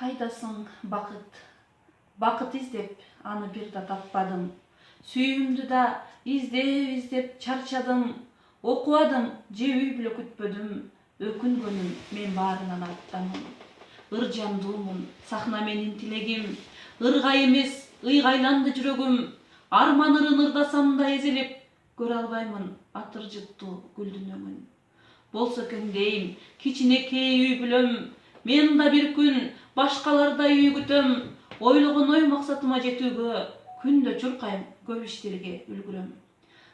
Кайдасың бакыт? Бакыт издеп аны бир да таппадым. Сүйүүмдү да издеп чарчадым. Окубадым же үй бүлө күтпөдүм. Өкүнгөнүм мен баарынан аттамын. Ыржандуумун сахна менин тилегим. Ыргай эмес ыйгайланды жүрөгүм. Арман ырын ырдасам да эзелеп, көрө албаймын атыр жыттуу гүлдүн өңүн. Болсо экен дейм кичинекей үй бүлөм. Мен да бир күн башкалардай үй күтөм. Ойлогон ой максатыма жетүүгө күндө чуркайм көп иштерге үлгүрөм.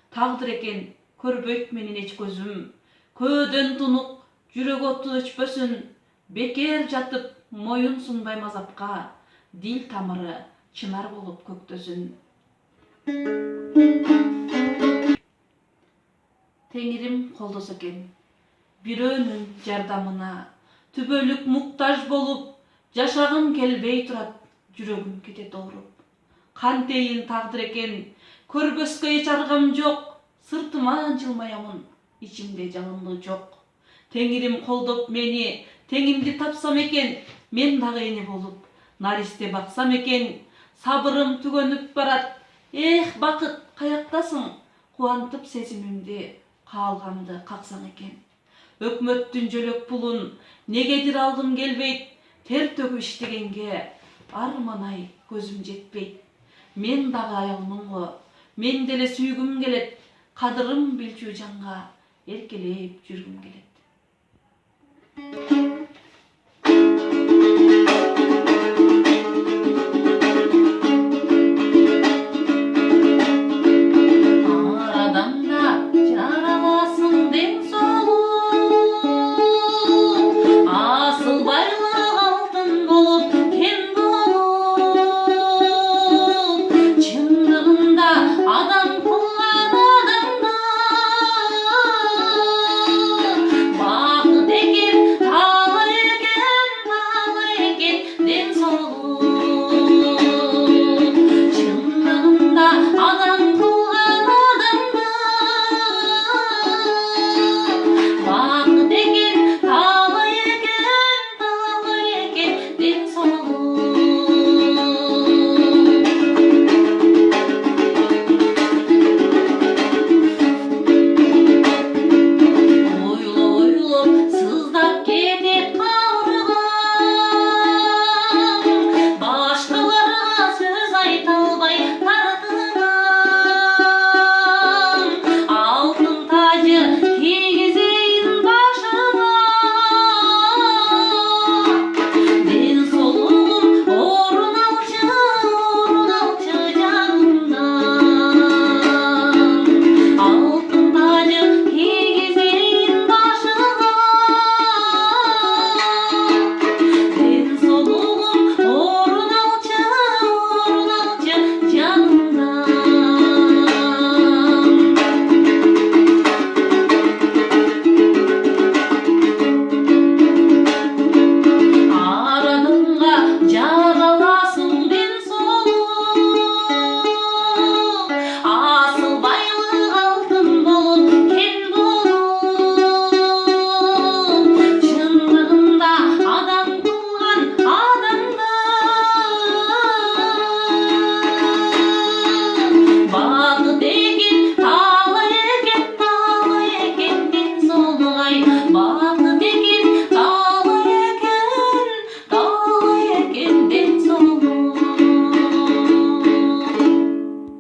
Тагдыр экен көрбөйт менин эч көзүм. Көөдөн тунук жүрөк оту өчпөсүн. Бекер жатып моюн сунбайм азапка. Дил тамыры чынар болуп көктөсүн. Теңирим колдосо экен бирөөнүн жардамына. Түбөлүк муктаж болуп жашагым келбей турат, жүрөгүм кетет ооруп. Кантейин тагдыр экен көрбөскө эч аргам жок. Сыртыма жылмаямын, ичимде жалындоо жок. Теңирим колдоп мени, теңимди тапсам экен, мен дагы эне болуп, наристе баксам экен. Сабырым түгөнүп барат. Эх, бакыт, каяктасың? Кубантып сезимимди, каалгамды каксаң экен. Өкмөттүн жөлөк пулун негедир алгым келбейт. Тер төгүп иштегенге арман көзүм жетпейт. Мен дагы аялмын го, мен деле сүйгүм келет. Кадырым билчү жанга эркелеп жүргүм келет.